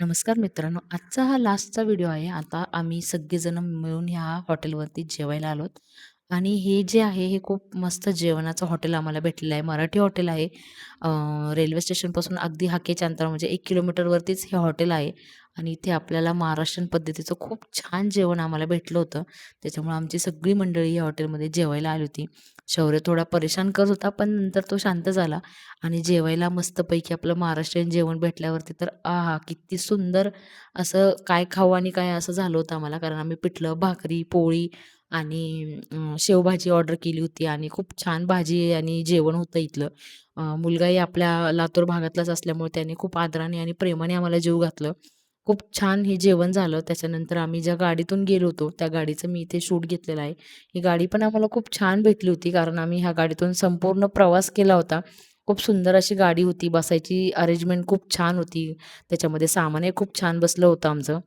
नमस्कार मित्रांनो, आजचा हा लास्टचा व्हिडिओ आहे. आता आम्ही सगळेजण मिळून ह्या हॉटेलवरती जेवायला आलोत आणि हे जे आहे हे खूप मस्त जेवणाचं हॉटेल आम्हाला भेटलेलं आहे. मराठी हॉटेल आहे. रेल्वे स्टेशनपासून अगदी हाकेच्या अंतरावर म्हणजे 1 किलोमीटरवरतीच हे हॉटेल आहे आणि इथे आपल्याला महाराष्ट्रीयन पद्धतीचं खूप छान जेवण आम्हाला भेटलं होतं. त्याच्यामुळे आमची सगळी मंडळी या हॉटेलमध्ये जेवायला आली होती. शौर्य थोडा परेशान करत होता, पण नंतर तो शांत झाला आणि जेवायला मस्तपैकी आपलं महाराष्ट्रीयन जेवण भेटल्यावरती तर आहा! किती सुंदर असं काय खाऊ आणि काय असं झालं होतं आम्हाला. कारण आम्ही पिठलं, भाकरी, पोळी आणि शेवभाजी ऑर्डर केली होती आणि खूप छान भाजी आणि जेवण होतं इथलं. मुलगाही आपल्या लातूर भागातलाच असल्यामुळे त्याने खूप आदराने आणि प्रेमाने आम्हाला जेवू घातलं. खूप छान हे जेवण झालं. त्याच्यानंतर आम्ही ज्या गाडीतून गेलो होतो, त्या गाडीचं मी इथे शूट घेतलेलं आहे. ही गाडी पण आम्हाला खूप छान भेटली होती, कारण आम्ही ह्या गाडीतून संपूर्ण प्रवास केला होता. खूप सुंदर अशी गाडी होती. बसायची अरेंजमेंट खूप छान होती. त्याच्यामध्ये सामानही खूप छान बसलं होतं आमचं.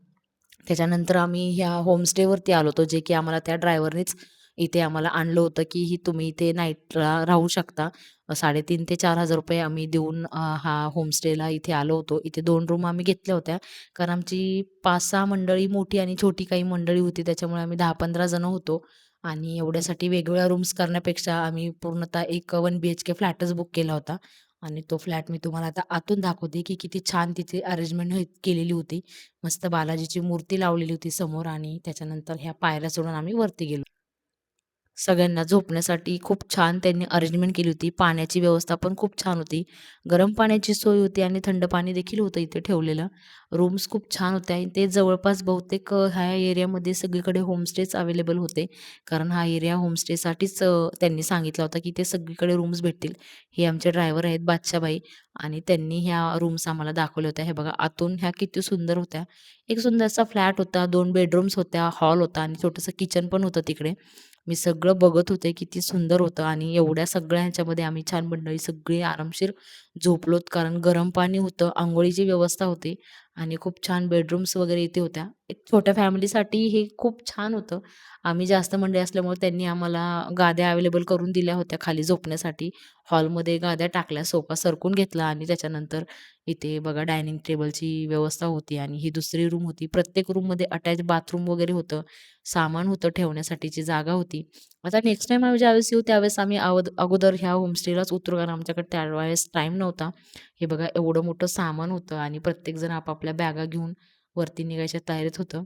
त्याच्यानंतर आम्ही ह्या होमस्टेवरती आलो होतो, जे की आम्हाला त्या ड्रायव्हरनीच इथे आम्हाला आणलं होतं, की तुम्ही इथे नाईटला राहू शकता. 3,500 ते ₹4,000 आम्ही देऊन हा होमस्टेला इथे आलो होतो. इथे 2 रूम आम्ही घेतल्या होत्या. कारण आमची 5-6 मंडळी मोठी आणि छोटी काही मंडळी होती. त्याच्यामुळे आम्ही 10-15 जण होतो आणि एवढ्यासाठी वेगवेगळ्या रूम्स करण्यापेक्षा आम्ही पूर्णतः एक 1 बीएचके फ्लॅटच बुक केला होता आणि तो फ्लॅट मी तुम्हाला आता आतून दाखवते, की किती छान तिथे अरेंजमेंट केलेली होती. मस्त बालाजीची मूर्ती लावलेली होती समोर आणि त्याच्यानंतर ह्या पायऱ्या चढून आम्ही वरती गेलो. सगळ्यांना झोपण्यासाठी खूप छान त्यांनी अरेंजमेंट केली होती. पाण्याची व्यवस्था पण खूप छान होती. गरम पाण्याची सोय होती आणि थंड पाणी देखील होतं इथे ठेवलेलं. रूम्स खूप छान होत्या आणि ते जवळपास बहुतेक ह्या एरियामध्ये सगळीकडे होमस्टेच अवेलेबल होते. कारण हा एरिया होमस्टेसाठीच त्यांनी सांगितला होता, की इथे सगळीकडे रूम्स भेटतील. हे आमचे ड्रायव्हर आहेत बादशाहबाई आणि त्यांनी ह्या रूम्स आम्हाला दाखवल्या होत्या. हे बघा आतून ह्या किती सुंदर होत्या. एक सुंदरसा फ्लॅट होता, 2 बेडरूम्स होत्या, हॉल होता आणि छोटंसं किचन पण होतं तिकडे. मी सगळं बघत होते, किती सुंदर होतं आणि एवढ्या सगळ्या ह्याच्यामध्ये आम्ही छान मंडळी सगळी आरामशीर झोपलोत. कारण गरम पाणी होतं, अंघोळीची व्यवस्था होती आणि खूप छान बेडरूम्स वगैरे इथे होत्या. एक छोट्या फॅमिलीसाठी हे खूप छान होतं. आम्ही जास्त मंडळी असल्यामुळे त्यांनी आम्हाला गाद्या अवेलेबल करून दिल्या होत्या खाली झोपण्यासाठी. हॉलमध्ये गाद्या टाकल्या, सोफा सरकून घेतला आणि त्याच्यानंतर इथे बघा डायनिंग टेबलची व्यवस्था होती आणि ही दुसरी रूम होती. प्रत्येक रूममध्ये अटॅच बाथरूम वगैरे होतं. सामान होतं ठेवण्यासाठीची जागा होती. आता नेक्स्ट टाईम आम्ही ज्यावेळेस येऊ त्यावेळेस आम्ही अगोदर ह्या होमस्टेलाच उतरू कारण आमच्याकडे त्यावेळेस टाईम नव्हता. हे बघा एवढं मोठं सामान होतं आणि प्रत्येकजण आपापल्या बॅगा घेऊन वरती निघायच्या तयारीत होतं.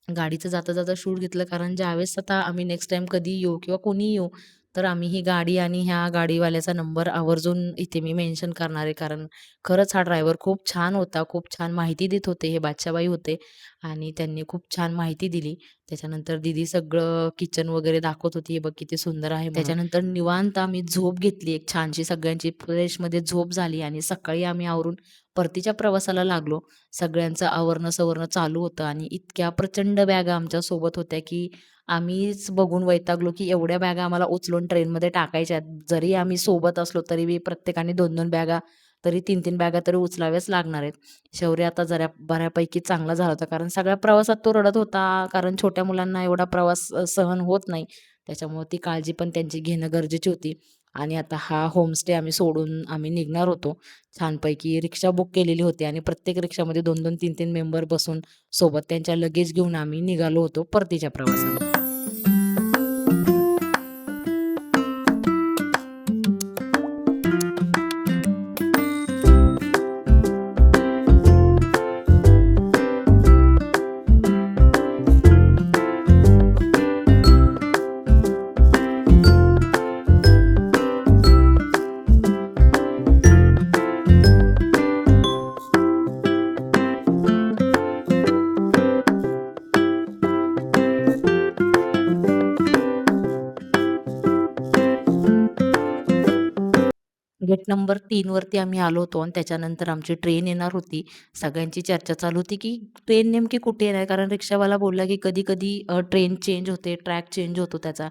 गाडीचं जाता-जाता शूट घेतलं कारण ज्यावेळेस आता आम्ही नेक्स्ट टाईम कधी येऊ किंवा कोणीही येऊ, तर आम्ही ही गाडी आणि ह्या गाडीवाल्याचा नंबर आवर्जून इथे मी मेन्शन करणार आहे. कारण खरंच हा ड्रायव्हर खूप छान होता. खूप छान माहिती देत होते. हे बादशाहबाई होते आणि त्यांनी खूप छान माहिती दिली. त्याच्यानंतर दीदी सगळं किचन वगैरे दाखवत होती. हे बघ किती सुंदर आहे म्हणून. त्याच्यानंतर निवांत आम्ही झोप घेतली एक छानशी सगळ्यांची फ्रेशमध्ये झोप झाली आणि सकाळी आम्ही आवरून परतीच्या प्रवासाला लागलो. सगळ्यांचं आवरणं-सवरणं चालू होतं आणि इतक्या प्रचंड बॅगा आमच्यासोबत होत्या, की आम्हीच बघून वैतागलो, की एवढ्या बॅगा आम्हाला उचलून ट्रेनमध्ये टाकायच्या आहेत. जरी आम्ही सोबत असलो तरी बी प्रत्येकाने 2-2 बॅगा तरी 3-3 बॅगा तरी उचलाव्याच लागणार आहेत. शौर्य आता जरा बऱ्यापैकी चांगला झाला होता, कारण सगळ्या प्रवासात तो रडत होता. कारण छोट्या मुलांना एवढा प्रवास सहन होत नाही. त्याच्यामुळे ती काळजी पण त्यांची घेणं गरजेची होती. आणि आता हा होमस्टे आम्ही सोडून आम्ही निघणार होतो. छानपैकी रिक्षा बुक केलेली होती आणि प्रत्येक रिक्षामध्ये 2-2, 3-3 मेंबर बसून सोबत त्यांच्या लगेज घेऊन आम्ही निघालो होतो परतीच्या प्रवासाला. गेट नंबर 3 वरती आम्ही आलो होतो आणि त्याच्यानंतर आमची ट्रेन येणार होती. सगळ्यांची चर्चा चालू होती, की ट्रेन नेमकी कुठे येणार? कारण रिक्षावाला बोलला, की कधी-कधी ट्रेन चेंज होते, ट्रॅक चेंज होतो त्याचा.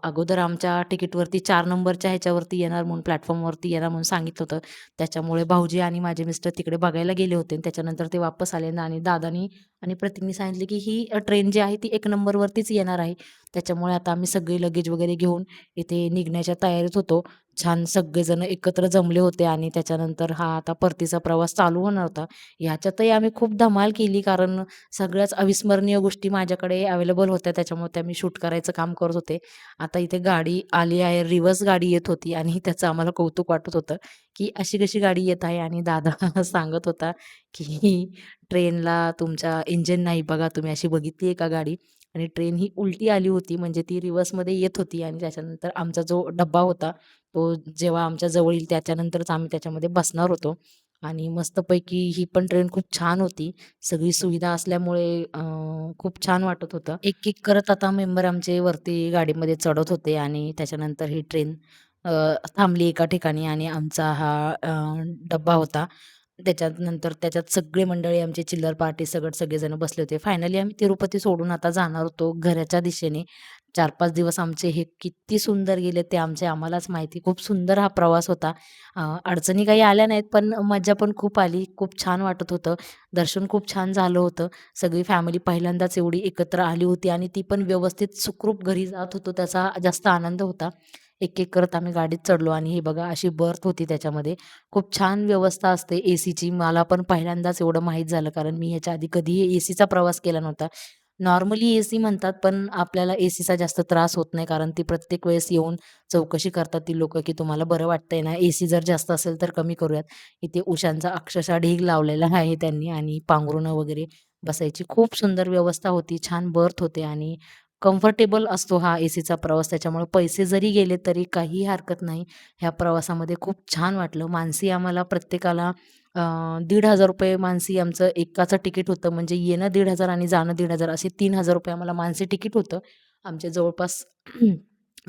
अगोदर आमच्या तिकीटवरती 4 नंबरच्या ह्याच्यावरती येणार म्हणून प्लॅटफॉर्मवरती येणार म्हणून सांगितलं होतं. त्याच्यामुळे भाऊजी आणि माझे मिस्टर तिकडे बघायला गेले होते आणि त्याच्यानंतर ते वापस आले आणि दादानी आणि प्रतीकनी सांगितले, की ही ट्रेन जी आहे ती 1 नंबरवरतीच येणार आहे. त्याच्यामुळे आता आम्ही सगळे लगेज वगैरे घेऊन इथे निघण्याच्या तयारीत होतो. छान सगळेजण एकत्र जमले होते आणि त्याच्यानंतर हा आता परतीचा प्रवास चालू होणार होता. ह्याच्यातही आम्ही खूप धमाल केली कारण सगळ्याच अविस्मरणीय गोष्टी माझ्याकडे अवेलेबल होत्या. त्याच्यामुळे त्या मी शूट करायचं काम करत होते. आता इथे गाडी आली आहे, रिव्हर्स गाडी येत होती आणि त्याचं आम्हाला कौतुक वाटत होतं, की अशी कशी गाडी येत आहे आणि दादा सांगत होता, की ट्रेनला तुमच्या इंजिन नाही बघा तुम्ही अशी बघितली आहे का गाडी? आणि ट्रेन ही उलटी आली होती म्हणजे ती रिव्हर्समध्ये येत होती आणि त्याच्यानंतर आमचा जो डब्बा होता तो जेव्हा आमच्या जवळ येईल त्याच्यानंतरच आम्ही त्याच्यामध्ये बसणार होतो आणि मस्तपैकी ही पण ट्रेन खूप छान होती. सगळी सुविधा असल्यामुळे खूप छान वाटत होतं. एक-एक करत आता मेंबर आमचे वरती गाडीमध्ये चढत होते आणि त्याच्यानंतर ही ट्रेन अ, थांबली एका ठिकाणी आणि आमचा हा डब्बा होता. त्याच्यानंतर त्याच्यात सगळे मंडळी आमची चिल्लर पार्टी सगळं सगळेजण बसले होते. फायनली आम्ही तिरुपती सोडून आता जाणार होतो घराच्या दिशेने. 4-5 दिवस आमचे हे किती सुंदर गेले ते आम्हालाच माहिती. खूप सुंदर हा प्रवास होता. अडचणी काही आल्या नाहीत, पण मज्जा पण खूप आली. खूप छान वाटत होतं. दर्शन खूप छान झालं होतं. सगळी फॅमिली पहिल्यांदाच एवढी एकत्र आली होती आणि ती पण व्यवस्थित सुखरूप घरी जात होतो त्याचा जास्त आनंद होता. एक-एक करत आम्ही गाडीत चढलो आणि हे बघा अशी बर्थ होती त्याच्यामध्ये. खूप छान व्यवस्था असते एसीची. मला पण पहिल्यांदाच एवढं माहीत झालं कारण मी ह्याच्या आधी कधीही एसीचा प्रवास केला नव्हता. नॉर्मली एसी म्हणतात, पण आपल्याला एसीचा जास्त त्रास होत नाही कारण ती प्रत्येक वेळेस येऊन चौकशी करतात ती लोकं, की तुम्हाला बरं वाटतंय ना? एसी जर जास्त असेल तर कमी करूयात. इथे उशांचा अक्षरशः ढीग लावलेला आहे त्यांनी आणि पांघरुणं वगैरे बसायची खूप सुंदर व्यवस्था होती. छान बर्थ होते आणि कम्फर्टेबल असतो हा एसीचा प्रवास. त्याच्यामुळे पैसे जरी गेले तरी काही हरकत नाही. ह्या प्रवासामध्ये खूप छान वाटलं. मानसी आम्हाला प्रत्येकाला ₹1,500 मानसी आमचं एकाचं तिकीट होतं. म्हणजे येणं 1,500 आणि जाणं 1,500 असे ₹3,000 आम्हाला मानसी तिकीट होतं. आमचे जवळपास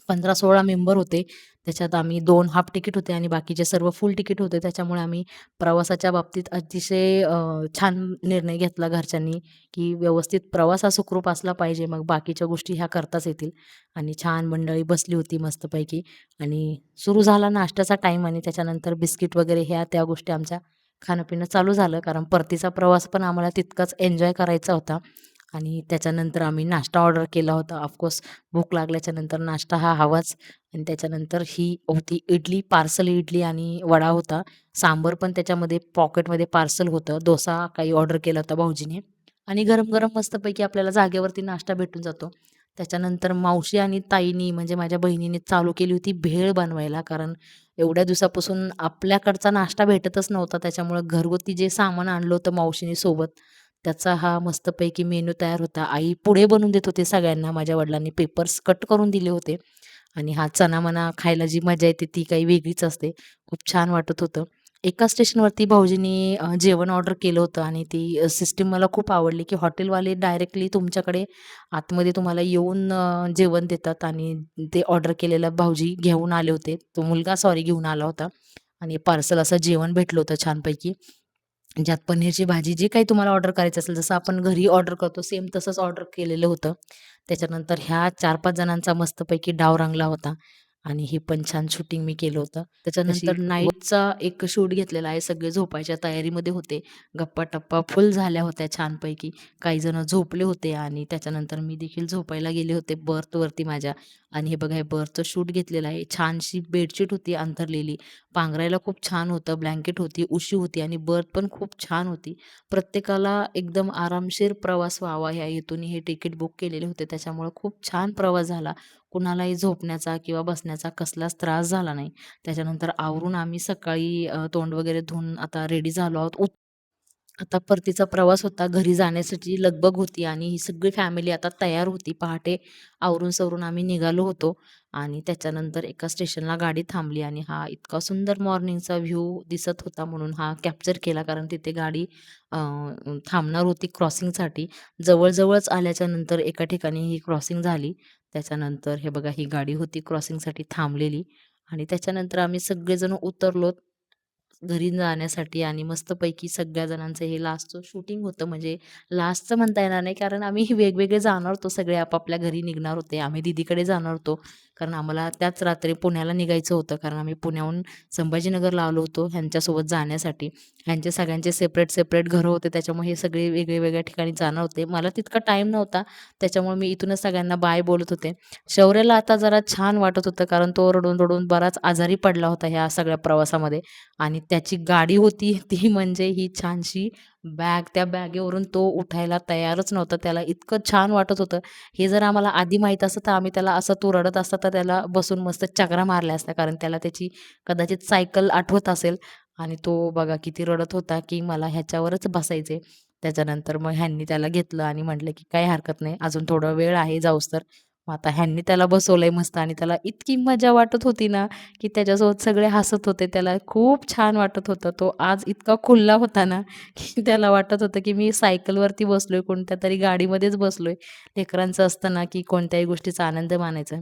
15-16 मेंबर होते. त्याच्यात आम्ही 2 हाल्फ तिकीट होते आणि बाकीचे सर्व फुल तिकीट होते. त्याच्यामुळे आम्ही प्रवासाच्या बाबतीत अतिशय छान निर्णय घेतला घरच्यांनी, की व्यवस्थित प्रवास हा सुखरूप असला पाहिजे. मग बाकीच्या गोष्टी ह्या करताच येतील आणि छान मंडळी बसली होती मस्तपैकी आणि सुरू झाला नाश्त्याचा टाईम आणि त्याच्यानंतर बिस्किट वगैरे ह्या त्या गोष्टी आमच्या खाणं-पिणं चालू झालं. कारण परतीचा प्रवास पण आम्हाला तितकाच एन्जॉय करायचा होता आणि त्याच्यानंतर आम्ही नाश्ता ऑर्डर केला होता. ऑफकोर्स भूक लागल्याच्यानंतर नाश्ता हा हवाच आणि त्याच्यानंतर ही होती इडली, पार्सल इडली आणि वडा होता. सांबर पण त्याच्यामध्ये पॉकेटमध्ये पार्सल होतं. डोसा काही ऑर्डर केला होता भाऊजीने आणि गरम-गरम मस्तपैकी आपल्याला जागेवरती नाश्ता भेटून जातो. त्याच्यानंतर मावशी आणि ताईनी म्हणजे माझ्या बहिणीने चालू केली होती भेळ बनवायला. कारण एवढ्या दिवसापासून आपल्याकडचा नाश्ता भेटतच नव्हता. त्याच्यामुळं घरगुती जे सामान आणलं होतं मावशीने सोबत, त्याचा हा मस्तपैकी मेनू तयार होता. आई पुढे बनवून देत होते सगळ्यांना. माझ्या वडिलांनी पेपर्स कट करून दिले होते आणि हा चना-मना खायला जी मजा येते ती काही वेगळीच असते. खूप छान वाटत होतं. एका स्टेशनवरती भाऊजींनी जेवण ऑर्डर केलं होतं आणि ती सिस्टम मला खूप आवडली, की हॉटेलवाले डायरेक्टली तुमच्याकडे आतमध्ये तुम्हाला येऊन जेवण देतात आणि ते ऑर्डर केलेलं भाऊजी घेऊन आले होते. तो मुलगा सॉरी घेऊन आला होता आणि पार्सल असं जेवण भेटलं होतं छानपैकी. ज्यात पनीरची भाजी जे काही तुम्हाला ऑर्डर करायचं असेल, जसं आपण घरी ऑर्डर करतो सेम तसंच ऑर्डर केलेलं होतं. त्याच्यानंतर ह्या 4-5 जणांचा मस्तपैकी डाव रंगला होता आणि हे पण छान शूटिंग मी केलं होतं. तशी त्याच्यानंतर नाईटचा एक शूट घेतलेला आहे. सगळे झोपायच्या तयारीमध्ये होते. गप्पा-टप्पा फुल झाल्या होत्या छानपैकी. काही जण झोपले होते आणि त्याच्यानंतर मी देखील झोपायला गेले होते बर्थवरती माझ्या आणि हे बघा हे बर्थचं शूट घेतलेलं आहे. छानशी बेडशीट होती अंथरलेली. पांघरायला खूप छान होतं. ब्लँकेट होती, उशी होती आणि बर्थ पण खूप छान होती. प्रत्येकाला एकदम आरामशीर प्रवास व्हावा ह्या हेतूने हे तिकीट बुक केलेले होते. त्याच्यामुळं खूप छान प्रवास झाला. कुणालाही झोपण्याचा किंवा बसण्याचा कसलाच त्रास झाला नाही. त्याच्यानंतर आवरून आम्ही सकाळी तोंड वगैरे धुवून आता रेडी झालो आहोत. आता परतीचा प्रवास होता. घरी जाण्यासाठी लगबग होती आणि ही सगळी फॅमिली आता तयार होती. पहाटे आवरून-सवरून आम्ही निघालो होतो आणि त्याच्यानंतर एका स्टेशनला गाडी थांबली आणि हा इतका सुंदर मॉर्निंगचा व्ह्यू दिसत होता म्हणून हा कॅप्चर केला. कारण तिथे गाडी थांबणार होती क्रॉसिंगसाठी. जवळ आल्याच्यानंतर एका ठिकाणी ही क्रॉसिंग झाली. त्याच्यानंतर हे बघा ही गाडी होती क्रॉसिंगसाठी थांबलेली आणि त्याच्यानंतर आम्ही सगळेजण उतरलो. घरी जाण्यासाठी आणि मस्तपैकी सगळ्या जणांचं हे लास्टचं शूटिंग होतं. म्हणजे लास्टचं म्हणता येणार नाही, कारण आम्ही वेगवेगळे जाणार होतो. सगळे आपापल्या घरी निघणार होते. आम्ही दीदीकडे जाणार होतो. कारण आम्हाला त्याच रात्री पुण्याला निघायचं होतं. कारण आम्ही पुण्याहून संभाजीनगरला आलो होतो ह्यांच्यासोबत जाण्यासाठी. ह्यांचे सगळ्यांचे सेपरेट घरं होते. त्याच्यामुळे हे सगळे वेगळ्या ठिकाणी जाणार होते. मला तितका टाईम नव्हता. त्याच्यामुळे मी इथूनच सगळ्यांना बाय बोलत होते. शौर्यला आता जरा छान वाटत होतं, कारण तो रडून बराच आजारी पडला होता ह्या सगळ्या प्रवासामध्ये. आणि त्याची गाडी होती ती म्हणजे ही छानशी बॅग. त्या बॅगेवरून तो उठायला तयारच नव्हता. त्याला इतकं छान वाटत होतं. हे जर आम्हाला आधी माहीत असतं, तर आम्ही त्याला असं, तो रडत असता तर त्याला बसून मस्त चकरा मारल्या असत्या. कारण त्याला त्याची कदाचित सायकल आठवत असेल आणि तो बघा किती रडत होता, की मला ह्याच्यावरच बसायचंय. त्याच्यानंतर मग ह्यांनी त्याला घेतलं आणि म्हटलं, की "काही हरकत नाही, अजून थोडा वेळ आहे जाऊस्तर." मग आता ह्यांनी त्याला बसवलंय मस्त आणि त्याला इतकी मजा वाटत होती ना, की त्याच्यासोबत सगळे हसत होते. त्याला खूप छान वाटत होतं. तो आज इतका खुलला होता ना, की त्याला वाटत होतं, की मी सायकलवरती बसलोय, कोणत्यातरी गाडीमध्येच बसलोय. लेकरांचं असतं ना, की कोणत्याही गोष्टीचा आनंद मानायचा.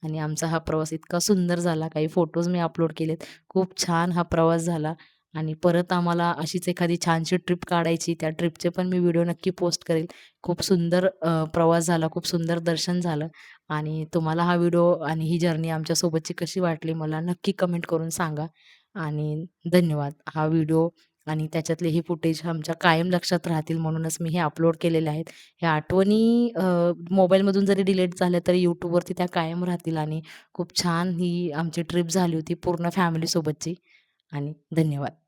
आणि आमचा हा प्रवास इतका सुंदर झाला. काही फोटोज मी अपलोड केलेत. खूप छान हा प्रवास झाला आणि परत आम्हाला अशीच एखादी छानशी ट्रिप काढायची. त्या ट्रिपचे पण मी व्हिडिओ नक्की पोस्ट करेल. खूप सुंदर प्रवास झाला, खूप सुंदर दर्शन झालं आणि तुम्हाला हा व्हिडिओ आणि ही जर्नी आमच्यासोबतची कशी वाटली मला नक्की कमेंट करून सांगा आणि धन्यवाद. हा व्हिडिओ आणि त्याच्यातले हे फुटेज आमच्या कायम लक्षात राहतील म्हणूनच मी हे अपलोड केलेले आहेत. ह्या आठवणी मोबाईलमधून जरी डिलीट झाल्या तरी YouTubeवरती त्या कायम राहतील आणि खूप छान ही आमची ट्रिप झाली होती पूर्ण फॅमिलीसोबतची आणि धन्यवाद.